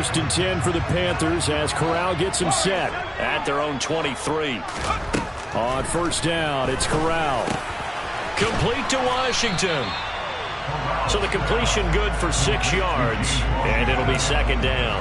First and 10 for the Panthers as Corral gets him set. At their own 23. On first down, it's Corral. Complete to Washington. So the completion good for 6 yards, and it'll be second down.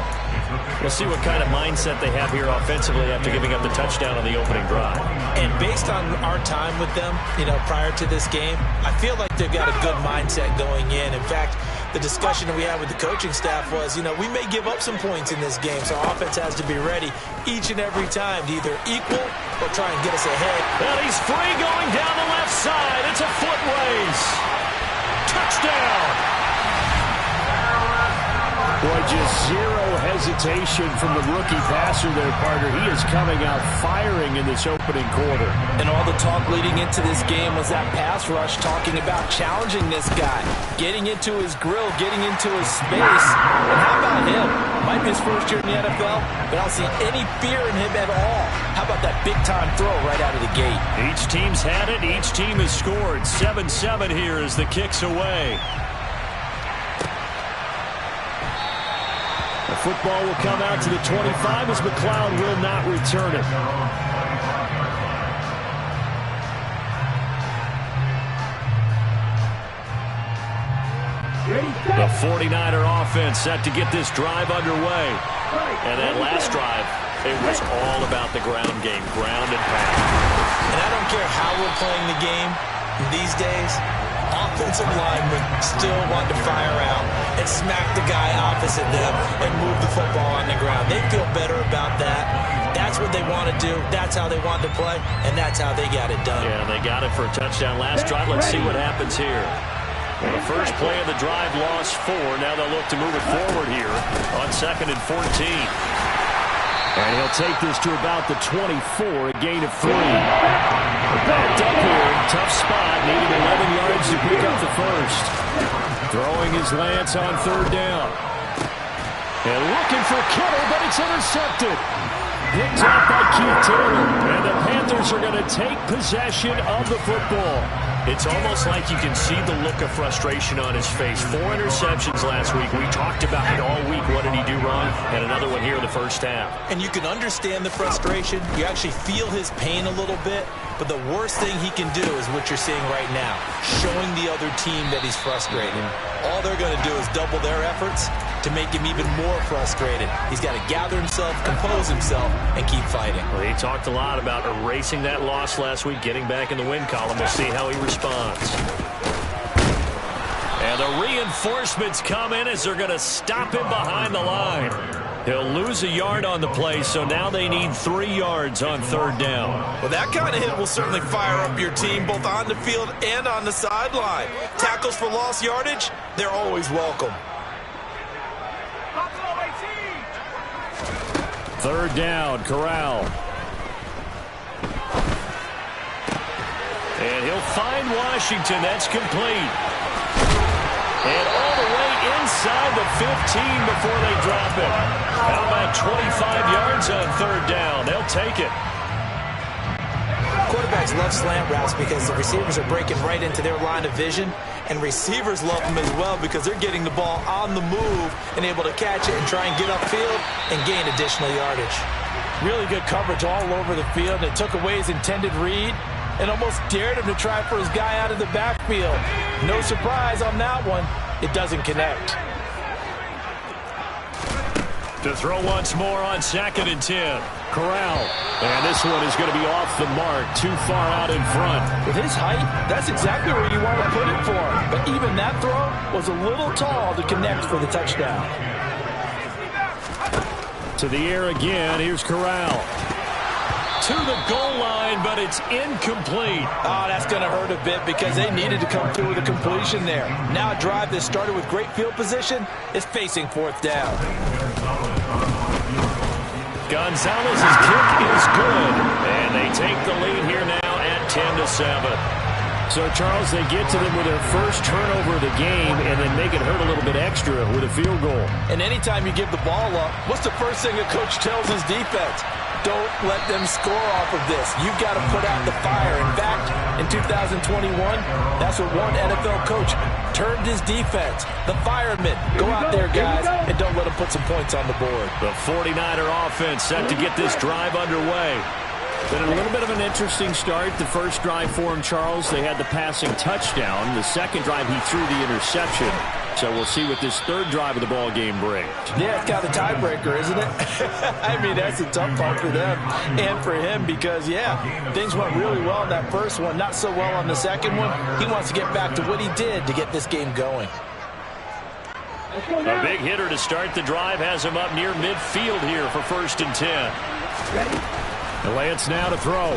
We'll see what kind of mindset they have here offensively after giving up the touchdown on the opening drive. And based on our time with them, prior to this game, I feel like they've got a good mindset going in. In fact, the discussion that we had with the coaching staff was, we may give up some points in this game, so our offense has to be ready each and every time to either equal or try and get us ahead. And he's free going down the left side. It's a foot race. Touchdown. Boy, just zero hesitation from the rookie passer there, partner. He is coming out firing in this opening quarter. And all the talk leading into this game was that pass rush, talking about challenging this guy, getting into his grill, getting into his space. And how about him? Might be his first year in the NFL, but I don't see any fear in him at all. How about that big-time throw right out of the gate? Each team's had it. Each team has scored. 7-7 here as the kick's away. The football will come out to the 25 as McLeod will not return it. The 49er offense set to get this drive underway. And that last drive, it was all about the ground game, ground and pound. And I don't care how we're playing the game these days, offensive linemen still want to fire out and smack the guy opposite them and move the football on the ground. They feel better about that. That's what they want to do. That's how they want to play, and that's how they got it done. Yeah, they got it for a touchdown last drive. Let's see what happens here. Well, the first play of the drive lost 4. Now they'll look to move it forward here on 2nd and 14. And he'll take this to about the 24, a gain of 3. Backed up here, tough spot, needing 11 yards to pick up the first. Throwing his Lance on 3rd down. And looking for Kittle, but it's intercepted. Picked up by Keith Taylor. And the Panthers are going to take possession of the football. It's almost like you can see the look of frustration on his face. 4 interceptions last week. We talked about it all week. What did he do wrong? And another one here in the first half. And you can understand the frustration. You actually feel his pain a little bit. But the worst thing he can do is what you're seeing right now, showing the other team that he's frustrated. All they're going to do is double their efforts to make him even more frustrated. He's got to gather himself, compose himself, and keep fighting. Well, he talked a lot about erasing that loss last week, getting back in the win column. We'll see how he responds. And the reinforcements come in as they're going to stop him behind the line. He'll lose a yard on the play, so now they need 3 yards on 3rd down. Well, that kind of hit will certainly fire up your team, both on the field and on the sideline. Tackles for lost yardage, they're always welcome. 3rd down, Corral. And he'll find Washington. That's complete. And all the way inside the 15 before they drop it. How about 25 yards on 3rd down? They'll take it. Quarterbacks love slant routes because the receivers are breaking right into their line of vision, and receivers love them as well because they're getting the ball on the move and able to catch it and try and get upfield and gain additional yardage. Really good coverage all over the field. They took away his intended read and almost dared him to try for his guy out of the backfield. No surprise on that one. It doesn't connect. To throw once more on 2nd and 10. Corral. And this one is going to be off the mark, too far out in front. With his height, that's exactly where you want to put it for him. But even that throw was a little tall to connect for the touchdown. To the air again. Here's Corral. To the goal line, but it's incomplete. Oh, that's going to hurt a bit because they needed to come through with a completion there. Now a drive that started with great field position is facing 4th down. Gonzalez's kick is good, and they take the lead here now at 10-7. So, Charles, they get to them with their first turnover of the game and then make it hurt a little bit extra with a field goal. And anytime you give the ball up, what's the first thing a coach tells his defense? don't let them score off of this. You've got to put out the fire. In fact, in 2021, that's what one NFL coach termed his defense. The firemen. Go out there, guys, and don't let them put some points on the board. The 49er offense set to get this drive underway. Been a little bit of an interesting start. The first drive for him, Charles, they had the passing touchdown. The second drive, he threw the interception. So we'll see what this third drive of the ball game brings. Yeah, it's kind of a tiebreaker, isn't it? I mean, that's a tough part for them and for him because, yeah, things went really well in that first one, not so well on the second one. He wants to get back to what he did to get this game going. A big hitter to start the drive has him up near midfield here for 1st and 10. Ready? Lance now to throw.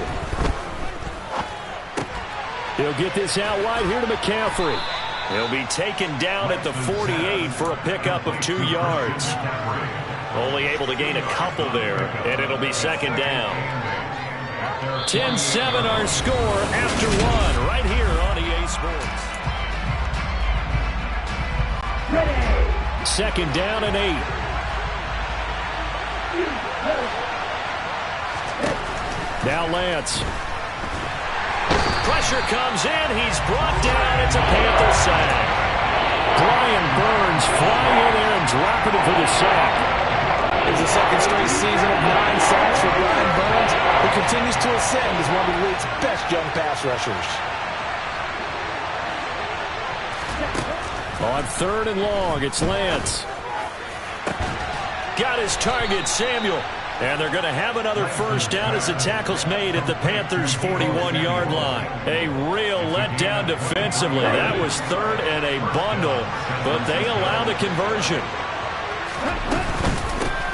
He'll get this out wide here to McCaffrey. He'll be taken down at the 48 for a pickup of 2 yards. Only able to gain a couple there, and it'll be 2nd down. 10-7 our score after 1 right here on EA Sports. Ready. 2nd down and 8. Now Lance. Pressure comes in. He's brought down. It's a Panther sack. Brian Burns flying in there and dropping it for the sack. It's the second straight season of 9 sacks for Brian Burns, who continues to ascend as one of the league's best young pass rushers. On 3rd and long, it's Lance. Got his target, Samuel. And they're going to have another 1st down as the tackle's made at the Panthers' 41-yard line. A real letdown defensively. That was 3rd and a bundle, but they allow the conversion.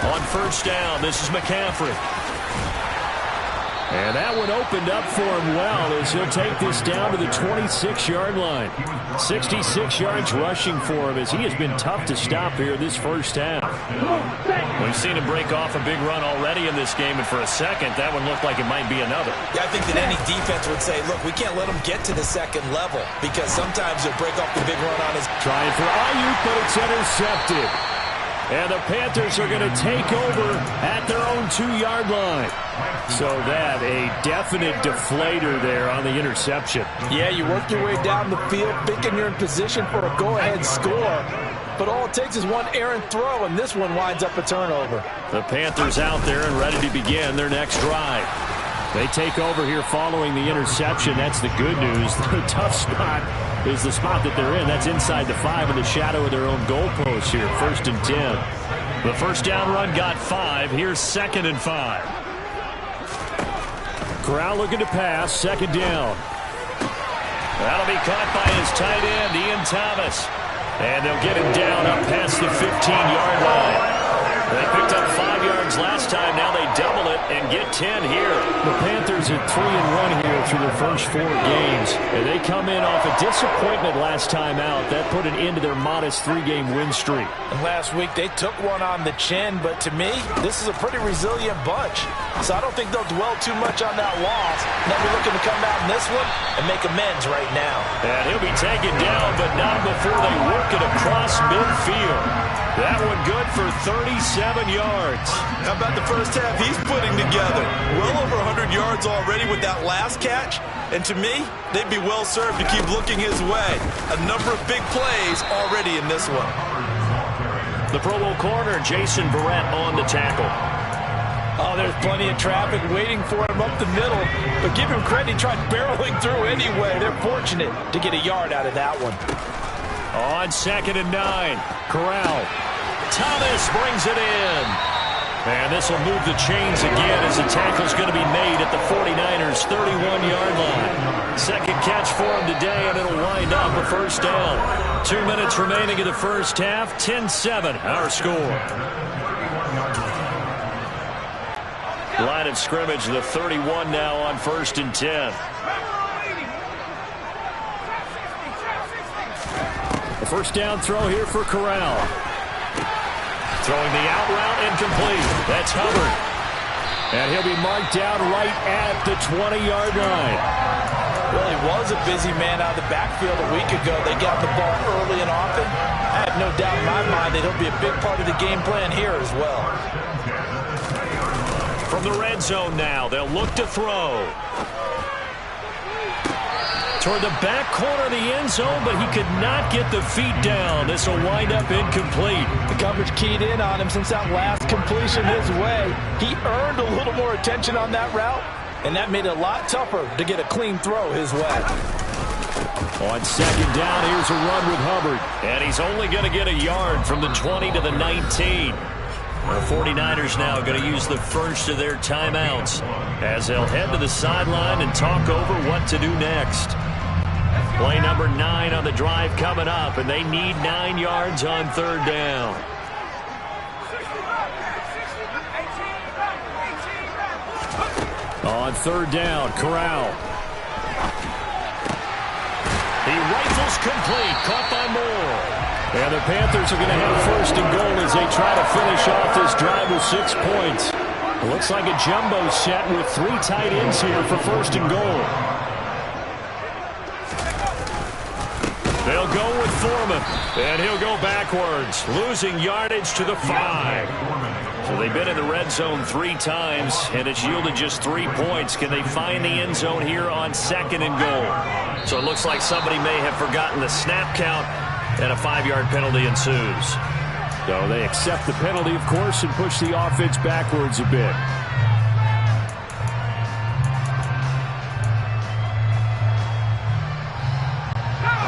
On 1st down, this is McCaffrey. And that one opened up for him well as he'll take this down to the 26-yard line. 66 yards rushing for him as he has been tough to stop here this first half. We've seen him break off a big run already in this game, and for a second, that one looked like it might be another. Yeah, I think that any defense would say, look, we can't let them get to the 2nd level because sometimes they'll break off the big run on his... Trying for Ayuk, but it's intercepted. And the Panthers are going to take over at their own 2-yard line. So that, a definite deflator there on the interception. Yeah, you work your way down the field, thinking you're in position for a go-ahead score. But all it takes is one errant throw, and this one winds up a turnover. The Panthers out there and ready to begin their next drive. They take over here following the interception. That's the good news. The tough spot is the spot that they're in. That's inside the 5 in the shadow of their own goalpost here. 1st and 10. The 1st down run got 5. Here's 2nd and 5. Corral looking to pass. 2nd down. That'll be caught by his tight end, Ian Thomas. And they'll get him down up past the 15-yard line. They picked up 5 yards last time. Now they double it and get 10 here. The Panthers at 3-1 here through their first 4 games. And they come in off a disappointment last time out. That put an end to their modest 3-game win streak. And last week they took one on the chin, but to me, this is a pretty resilient bunch. So I don't think they'll dwell too much on that loss. They'll be looking to come out in this one and make amends right now. And he'll be taken down, but not before they work it across midfield. That one good for 37 yards. How about the first half he's putting together? Well over 100 yards already with that last catch. And to me, they'd be well served to keep looking his way. A number of big plays already in this one. The Pro Bowl corner, Jason Verrett on the tackle. Oh, there's plenty of traffic waiting for him up the middle. But give him credit, he tried barreling through anyway. They're fortunate to get a yard out of that one. On 2nd and 9, Corral. Thomas brings it in. And this will move the chains again as the tackle's going to be made at the 49ers' 31-yard line. Second catch for him today, and it'll wind up a 1st down. 2 minutes remaining in the first half. 10-7, our score. Line of scrimmage, the 31 now on 1st and 10. The 1st down throw here for Corral. Throwing the out route incomplete. That's Hubbard. And he'll be marked down right at the 20-yard line. Well, he was a busy man out of the backfield a week ago. They got the ball early and often. I have no doubt in my mind that he'll be a big part of the game plan here as well. From the red zone now, they'll look to throw. Toward the back corner of the end zone, but he could not get the feet down. This will wind up incomplete. The coverage keyed in on him since that last completion his way. He earned a little more attention on that route, and that made it a lot tougher to get a clean throw his way. On second down, here's a run with Hubbard. And he's only going to get a yard from the 20 to the 19. The 49ers now going to use the first of their timeouts as they'll head to the sideline and talk over what to do next. Play number 9 on the drive coming up, and they need 9 yards on third down. On third down, Corral. He rifles complete, caught by Moore. And the Panthers are going to have first and goal as they try to finish off this drive with 6 points. It looks like a jumbo set with 3 tight ends here for first and goal. They'll go with Foreman, and he'll go backwards, losing yardage to the 5. So they've been in the red zone 3 times, and it's yielded just 3 points. Can they find the end zone here on second and goal? So it looks like somebody may have forgotten the snap count, and a 5-yard penalty ensues. So they accept the penalty, of course, and push the offense backwards a bit.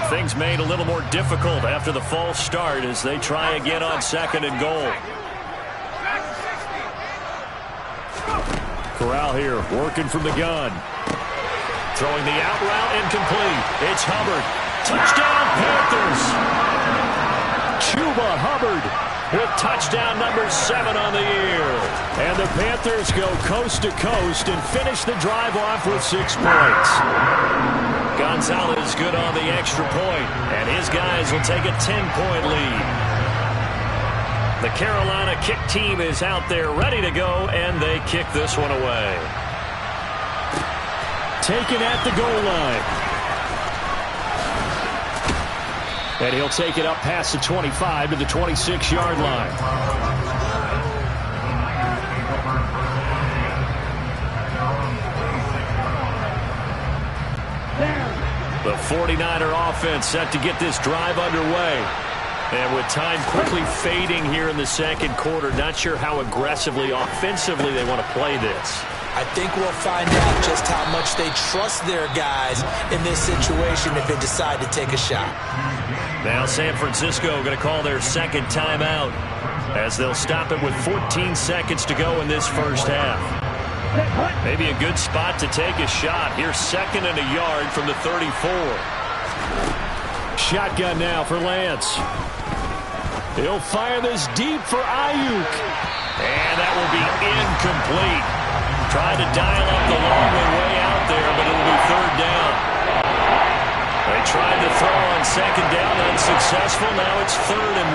Things made a little more difficult after the false start as they try again on second and goal. Corral here, working from the gun. Throwing the out route incomplete. It's Hubbard. Touchdown, Panthers. Chuba Hubbard with touchdown number 7 on the year. And the Panthers go coast to coast and finish the drive off with 6 points. Gonzalez good on the extra point, and his guys will take a 10-point lead. The Carolina kick team is out there ready to go, and they kick this one away. Taken at the goal line. And he'll take it up past the 25 to the 26-yard line. The 49er offense set to get this drive underway. And with time quickly fading here in the second quarter, not sure how aggressively, offensively they want to play this. I think we'll find out just how much they trust their guys in this situation if they decide to take a shot. Now San Francisco going to call their second timeout as they'll stop it with 14 seconds to go in this first half. Maybe a good spot to take a shot. Here's second and a yard from the 34. Shotgun now for Lance. He'll fire this deep for Ayuk. And that will be incomplete. Tried to dial up the long way out there, but it'll be third down. They tried to throw on second down, unsuccessful. Now it's 3rd and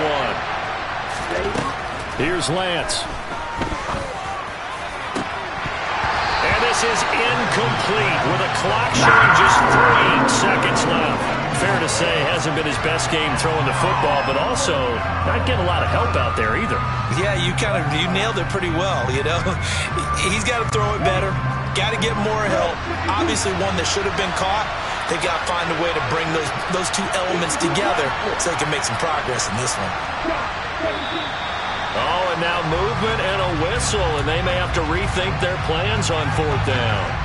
1. Here's Lance. This is incomplete with a clock showing just 3 seconds left. Fair to say, hasn't been his best game throwing the football, but also not getting a lot of help out there either. Yeah, you nailed it pretty well, you know. He's got to throw it better, got to get more help. Obviously one that should have been caught. They got to find a way to bring those 2 elements together so they can make some progress in this one. Oh, and now movement and a whistle, and they may have to rethink their plans on 4th down.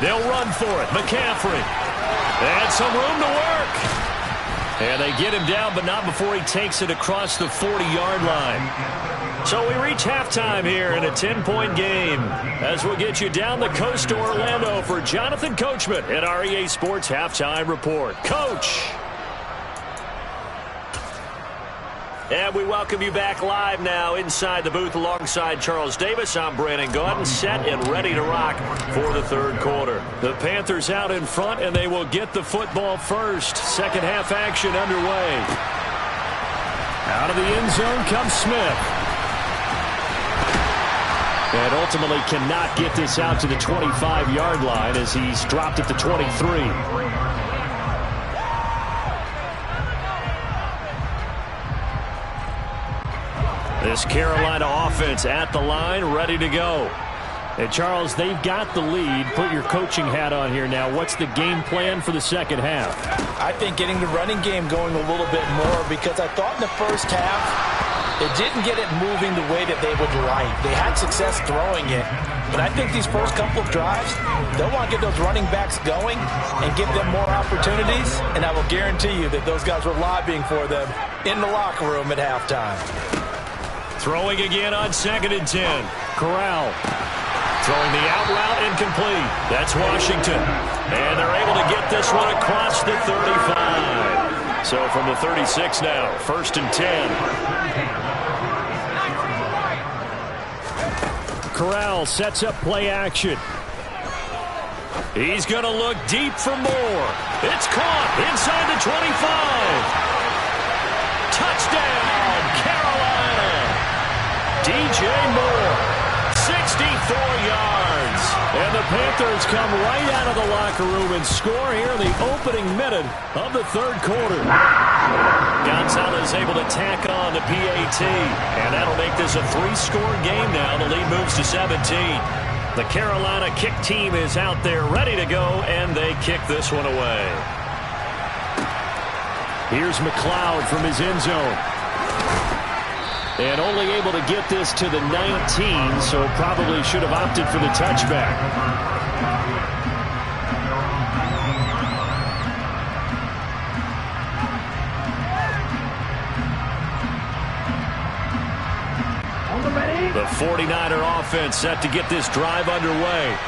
They'll run for it. McCaffrey. And some room to work. And they get him down, but not before he takes it across the 40-yard line. So we reach halftime here in a 10-point game as we'll get you down the coast to Orlando for Jonathan Coachman at our EA Sports Halftime Report. Coach! And we welcome you back live now inside the booth alongside Charles Davis. I'm Brandon Gaudin, set and ready to rock for the 3rd quarter. The Panthers out in front, and they will get the football first. Second half action underway. Out of the end zone comes Smith. And ultimately cannot get this out to the 25-yard line as he's dropped at the 23. This Carolina offense at the line, ready to go. And Charles, they've got the lead. Put your coaching hat on here now. What's the game plan for the second half? I think getting the running game going a little bit more, because I thought in the first half they didn't get it moving the way that they would like. They had success throwing it, but I think these first couple of drives, they'll want to get those running backs going and give them more opportunities, and I will guarantee you that those guys were lobbying for them in the locker room at halftime. Throwing again on 2nd and 10. Corral. Throwing the out route incomplete. That's Washington. And they're able to get this one across the 35. So from the 36 now, 1st and 10. Corral sets up play action. He's going to look deep for more. It's caught inside the 25. Touchdown, Carolina. DJ Moore, 64 yards. And the Panthers come right out of the locker room and score here in the opening minute of the third quarter. Gonzalez able to tack on the PAT, and that'll make this a 3-score game now. The lead moves to 17. The Carolina kick team is out there ready to go, and they kick this one away. Here's McLeod from his end zone. And only able to get this to the 19, so probably should have opted for the touchback. The 49er offense set to get this drive underway.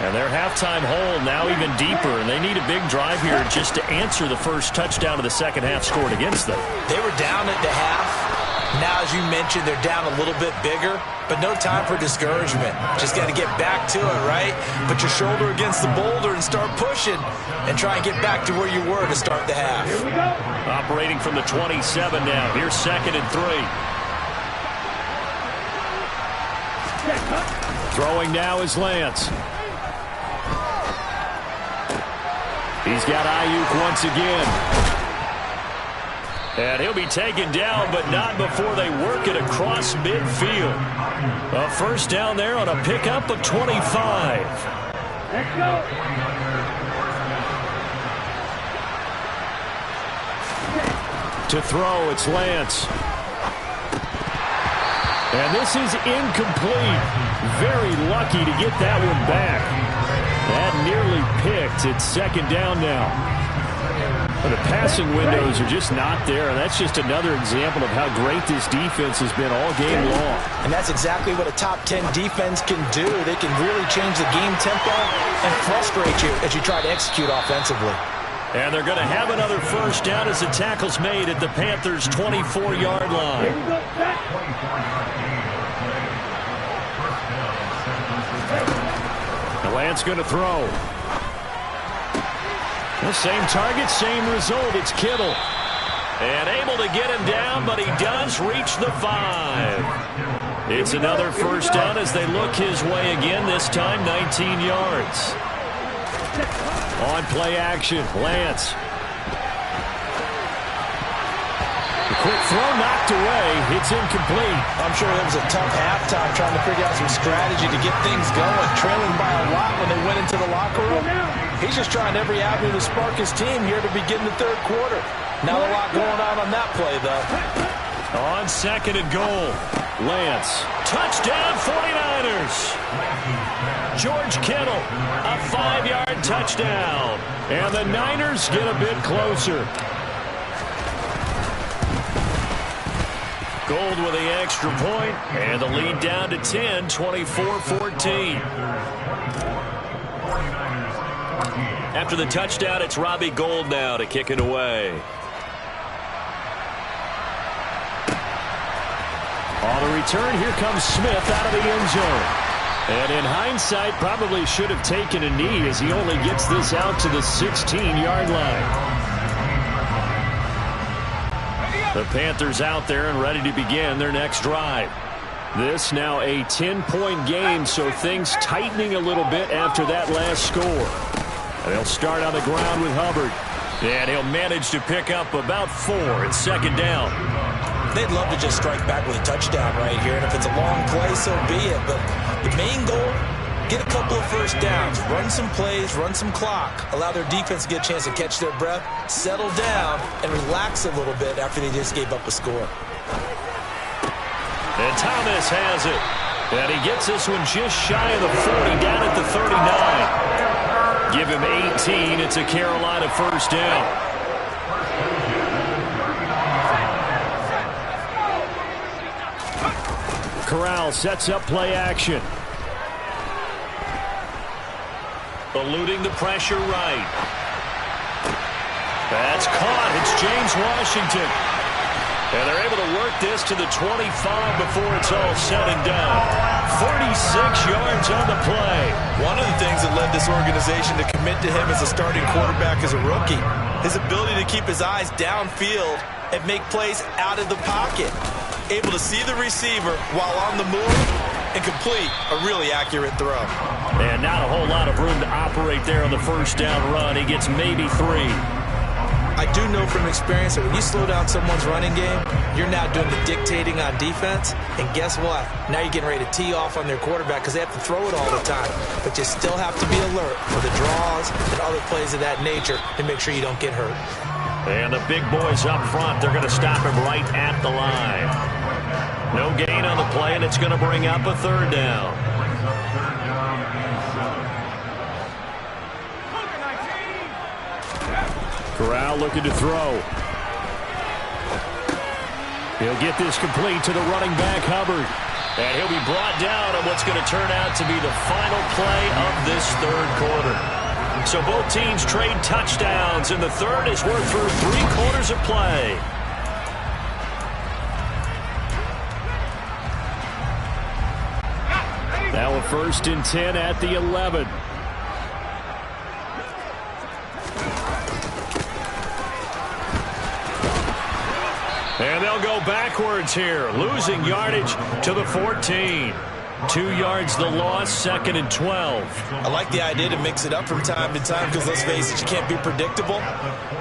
And their halftime hole now even deeper, and they need a big drive here just to answer the first touchdown of the second half scored against them. They were down at the half. Now, as you mentioned, they're down a little bit bigger, but no time for discouragement. Just got to get back to it, right? Put your shoulder against the boulder and start pushing and try and get back to where you were to start the half. Operating from the 27 now. Here's 2nd and 3. Throwing now is Lance. He's got Ayuk once again. And he'll be taken down, but not before they work it across midfield. A first down there on a pickup of 25. Let's go. To throw, it's Lance. And this is incomplete. Very lucky to get that one back. That nearly picked. It's 2nd down now. But the passing windows are just not there, and that's just another example of how great this defense has been all game long. And that's exactly what a top 10 defense can do. They can really change the game tempo and frustrate you as you try to execute offensively. And they're going to have another first down as the tackle's made at the Panthers' 24-yard line. The Lance going to throw. The same target, same result. It's Kittle. And able to get him down, but he does reach the 5. It's another first down as they look his way again, this time 19 yards. On play action, Lance. The quick throw knocked away. It's incomplete. I'm sure it was a tough halftime trying to figure out some strategy to get things going. Trailing by a lot when they went into the locker room. He's just trying every avenue to spark his team here to begin the third quarter. Not a lot going on that play, though. On 2nd and goal, Lance. Touchdown 49ers. George Kittle, a 5-yard touchdown. And the Niners get a bit closer. Gold with the extra point, and the lead down to 10, 24-14. After the touchdown, it's Robbie Gould now to kick it away. On the return, here comes Smith out of the end zone. And in hindsight, probably should have taken a knee as he only gets this out to the 16-yard line. The Panthers out there and ready to begin their next drive. This now a 10-point game, so things tightening a little bit after that last score. And they'll start on the ground with Hubbard. And he'll manage to pick up about 4 at second down. They'd love to just strike back with a touchdown right here, and if it's a long play, so be it. But the main goal, get a couple of first downs, run some plays, run some clock, allow their defense to get a chance to catch their breath, settle down, and relax a little bit after they just gave up a score. And Thomas has it. And he gets this one just shy of the 40, down at the 39. Give him 18. It's a Carolina first down. Corral sets up play action. Eluding the pressure right. That's caught. It's James Washington. And they're able to work this to the 25 before it's all said and done. 36 yards on the play. One of the things that led this organization to commit to him as a starting quarterback as a rookie, his ability to keep his eyes downfield and make plays out of the pocket. Able to see the receiver while on the move and complete a really accurate throw. And not a whole lot of room to operate there on the first down run. He gets maybe 3. I do know from experience that when you slow down someone's running game, you're now doing the dictating on defense. And guess what? Now you're getting ready to tee off on their quarterback because they have to throw it all the time. But you still have to be alert for the draws and other plays of that nature to make sure you don't get hurt. And the big boys up front, they're going to stop him right at the line. No gain on the play, and it's going to bring up a third down. Corral looking to throw. He'll get this complete to the running back, Hubbard. And he'll be brought down on what's going to turn out to be the final play of this third quarter. So both teams trade touchdowns, and the third is worth through 3 quarters of play. Now a 1st and 10 at the 11. And they'll go backwards here, losing yardage to the 14. 2 yards the loss, 2nd and 12. I like the idea to mix it up from time to time because, let's face it, you can't be predictable.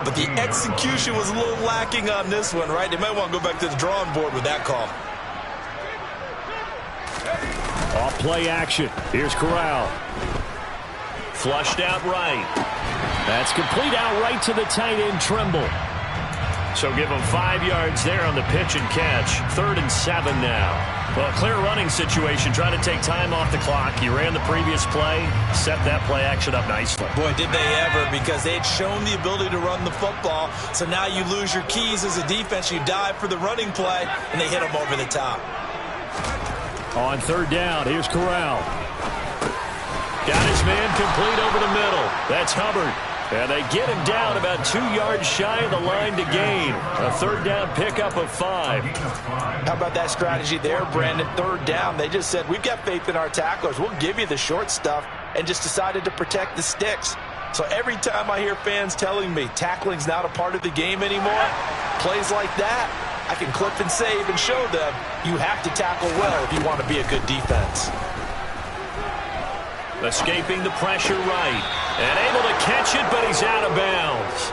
But the execution was a little lacking on this one, right? They might want to go back to the drawing board with that call. Off play action. Here's Corral. Flushed out right. That's complete out right to the tight end, Trimble. So give him 5 yards there on the pitch and catch. 3rd and 7 now. Well, clear running situation, trying to take time off the clock. He ran the previous play, set that play action up nicely. Boy, did they ever, because they had shown the ability to run the football. So now you lose your keys as a defense. You dive for the running play, and they hit him over the top. On 3rd down, here's Corral. Got his man complete over the middle. That's Hubbard. And they get him down about 2 yards shy of the line to gain. A 3rd down pickup of 5. How about that strategy there, Brandon? 3rd down, they just said, we've got faith in our tacklers. We'll give you the short stuff, and just decided to protect the sticks. So every time I hear fans telling me tackling's not a part of the game anymore, plays like that, I can clip and save and show them you have to tackle well if you want to be a good defense. Escaping the pressure right. And able to catch it, but he's out of bounds.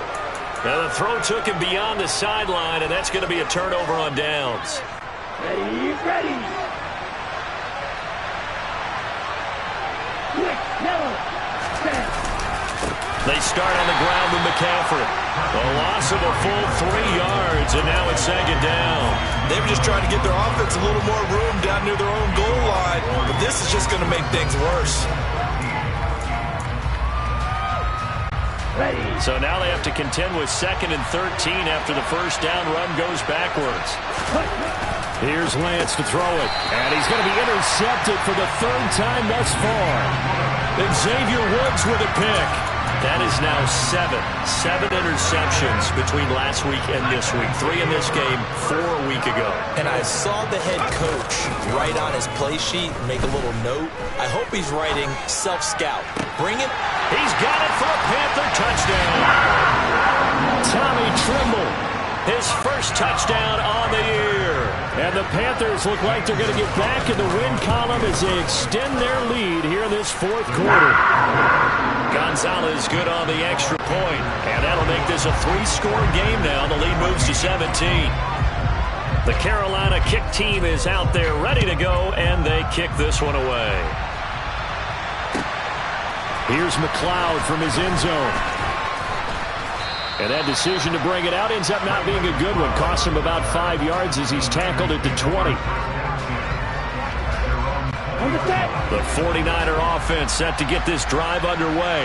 Now the throw took him beyond the sideline, and that's going to be a turnover on downs. Ready, ready. Quick, yellow, set. They start on the ground with McCaffrey. A loss of a full 3 yards, and now it's 2nd down. They were just trying to get their offense a little more room down near their own goal line, but this is just going to make things worse. Ready. So now they have to contend with 2nd and 13 after the first down run goes backwards. Here's Lance to throw it. And he's going to be intercepted for the 3rd time thus far. And Xavier Woods with a pick. That is now 7 interceptions between last week and this week. 3 in this game, 4 a week ago. And I saw the head coach write on his play sheet, make a little note. I hope he's writing self-scout. Bring it. He's got it for a Panther touchdown. Tommy Trimble. His first touchdown on the year. And the Panthers look like they're going to get back in the win column as they extend their lead here in this fourth quarter. Gonzalez good on the extra point, and that'll make this a 3-score game now. The lead moves to 17. The Carolina kick team is out there ready to go, and they kick this one away. Here's McLeod from his end zone. And that decision to bring it out ends up not being a good one. Costs him about 5 yards as he's tackled at the 20. The 49er offense set to get this drive underway.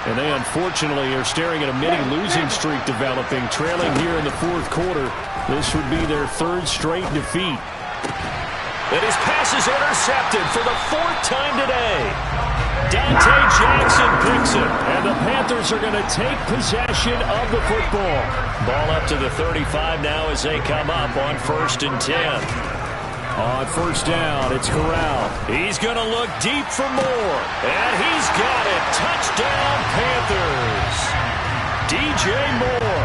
And they unfortunately are staring at a mini losing streak developing, trailing here in the fourth quarter. This would be their 3rd straight defeat. And his pass is intercepted for the 4th time today. Dante Jackson picks it. And the Panthers are going to take possession of the football. Ball up to the 35 now as they come up on 1st and 10. On first down, it's Corral. He's going to look deep for more. And he's got it. Touchdown, Panthers. DJ Moore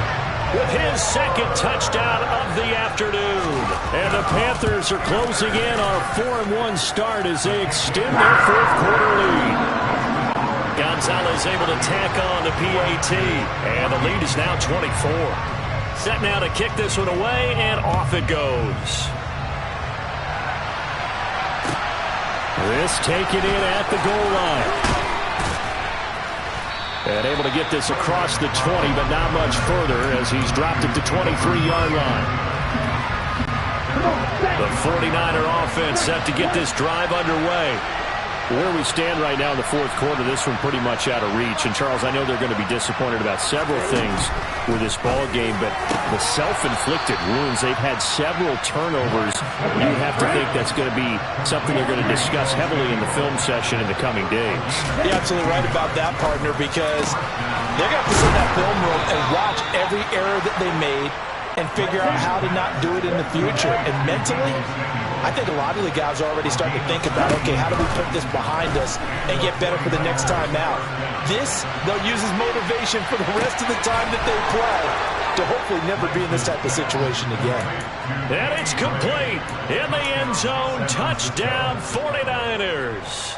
with his 2nd touchdown of the afternoon. And the Panthers are closing in on a 4-1 start as they extend their fourth quarter lead. Gonzalez able to tack on the PAT. And the lead is now 24. Set now to kick this one away, and off it goes. This taken in at the goal line. And able to get this across the 20, but not much further as he's dropped it to 23-yard line. The 49er offense set to get this drive underway. Where we stand right now in the fourth quarter, this one pretty much out of reach. And, Charles, I know they're going to be disappointed about several things with this ball game, but the self-inflicted wounds, they've had several turnovers. You have to think that's going to be something they're going to discuss heavily in the film session in the coming days. You're absolutely right about that, partner, because they're going to have to sit in that film room and watch every error that they made and figure out how to not do it in the future. And mentally, I think a lot of the guys are already starting to think about, okay, how do we put this behind us and get better for the next time out? This, they'll use as motivation for the rest of the time that they play to hopefully never be in this type of situation again. And it's complete in the end zone. Touchdown, 49ers.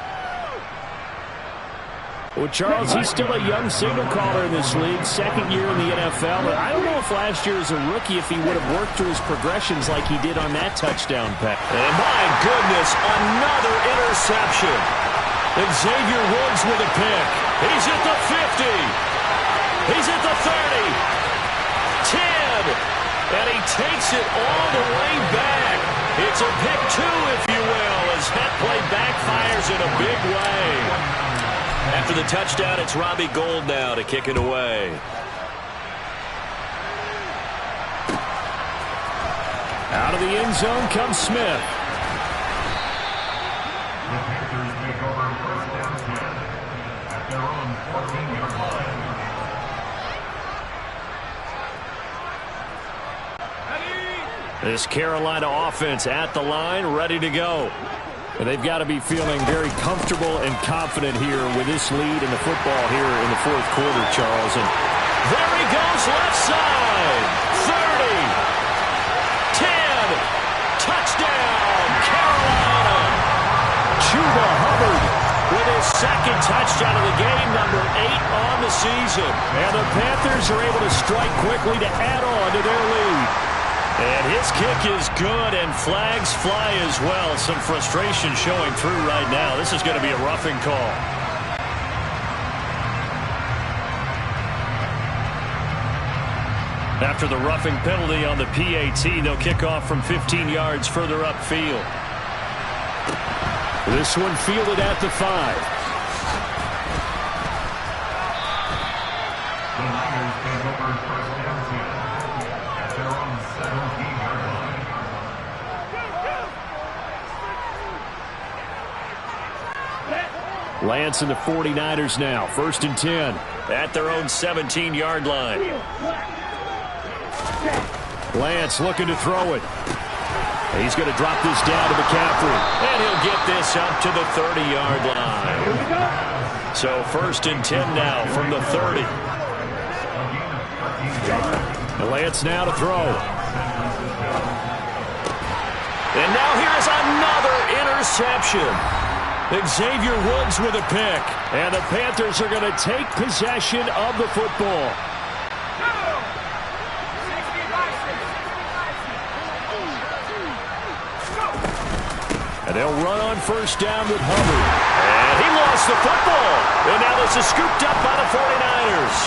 Well, Charles, he's still a young signal caller in this league, 2nd year in the NFL. But I don't know if last year as a rookie, if he would have worked through his progressions like he did on that touchdown pass. And my goodness, another interception. Xavier Woods with a pick. He's at the 50. He's at the 30. 10. And he takes it all the way back. It's a pick 2, if you will, as that play backfires in a big way. After the touchdown, it's Robbie Gould now to kick it away. Out of the end zone comes Smith. This Carolina offense at the line, ready to go. And they've got to be feeling very comfortable and confident here with this lead in the football here in the fourth quarter, Charles. And there he goes, left side. 30. 10. Touchdown, Carolina. Chuba Hubbard with his 2nd touchdown of the game, number 8 on the season. And the Panthers are able to strike quickly to add on to their lead. And his kick is good, and flags fly as well. Some frustration showing through right now. This is going to be a roughing call. After the roughing penalty on the PAT, they'll kick off from 15 yards further upfield. This one fielded at the 5. Lance and the 49ers now. 1st and 10. At their own 17-yard line. Lance looking to throw it. He's going to drop this down to McCaffrey. And he'll get this up to the 30-yard line. So 1st and 10 now from the 30. And Lance now to throw. And now here's another interception. Xavier Woods with a pick. And the Panthers are going to take possession of the football. And they'll run on first down with Hubbard. And he lost the football. And now this is scooped up by the 49ers.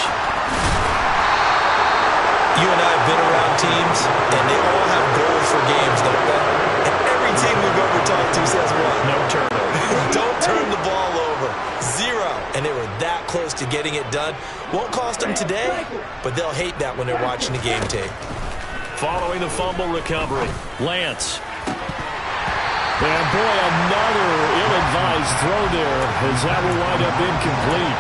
You and I have been around teams, and they all have goals for games, don't they? And every team we've ever talked to says what? No turnover. Don't turn the ball over. 0. And they were that close to getting it done. Won't cost them today, but they'll hate that when they're watching the game tape. Following the fumble recovery, Lance. And boy, another ill-advised throw there, as that will wind up incomplete.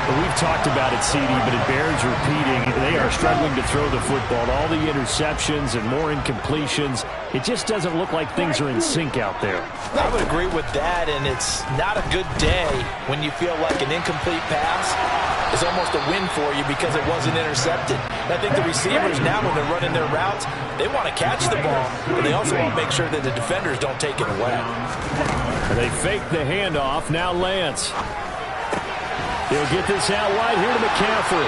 Well, we've talked about it, CD, but it bears repeating. They are struggling to throw the football. All the interceptions and more incompletions. It just doesn't look like things are in sync out there. I would agree with that, and it's not a good day when you feel like an incomplete pass is almost a win for you because it wasn't intercepted. And I think the receivers now, when they're running their routes, they want to catch the ball, but they also want to make sure that the defenders don't take it away. And they fake the handoff. Now Lance. He'll get this out wide here to McCaffrey.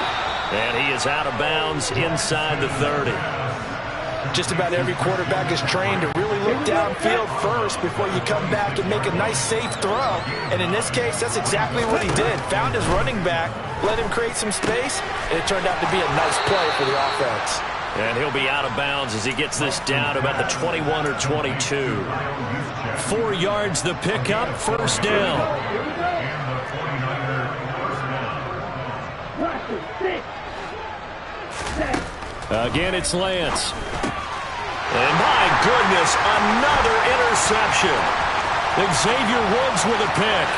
And he is out of bounds inside the 30. Just about every quarterback is trained to really look downfield first before you come back and make a nice, safe throw. And in this case, that's exactly what he did. Found his running back, let him create some space, and it turned out to be a nice play for the offense. And he'll be out of bounds as he gets this down to about the 21 or 22. 4 yards the pickup, first down. Again, it's Lance. And my goodness, another interception. Xavier Woods with a pick.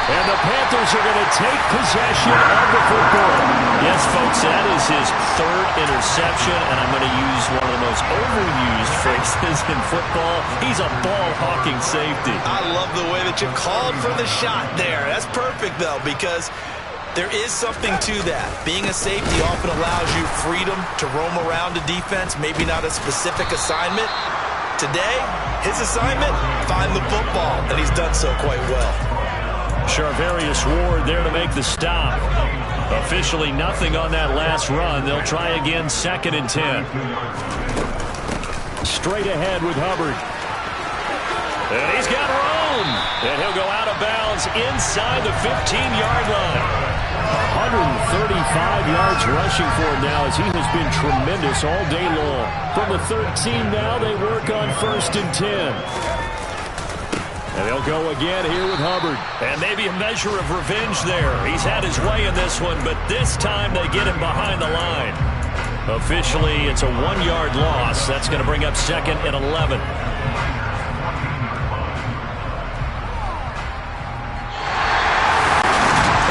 And the Panthers are going to take possession of the football. Yes, folks, that is his 3rd interception, and I'm going to use one of the most overused phrases in football. He's a ball-hawking safety. I love the way that you called for the shot there. That's perfect, though, because there is something to that. Being a safety often allows you freedom to roam around a defense, maybe not a specific assignment. Today, his assignment, find the football, and he's done so quite well. Charvarius Ward there to make the stop. Officially nothing on that last run. They'll try again, 2nd and 10. Straight ahead with Hubbard. And he's got room. And he'll go out of bounds inside the 15-yard line. 135 yards rushing for him now as he has been tremendous all day long. From the 13 now, they work on 1st and 10. And they'll go again here with Hubbard. And maybe a measure of revenge there. He's had his way in this one, but this time they get him behind the line. Officially, it's a 1-yard loss. That's going to bring up 2nd and 11.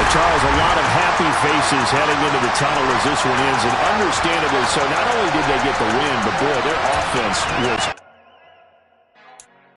Charles, a lot of happy faces heading into the tunnel as this one ends, and understandably so. Not only did they get the win, but boy, their offense was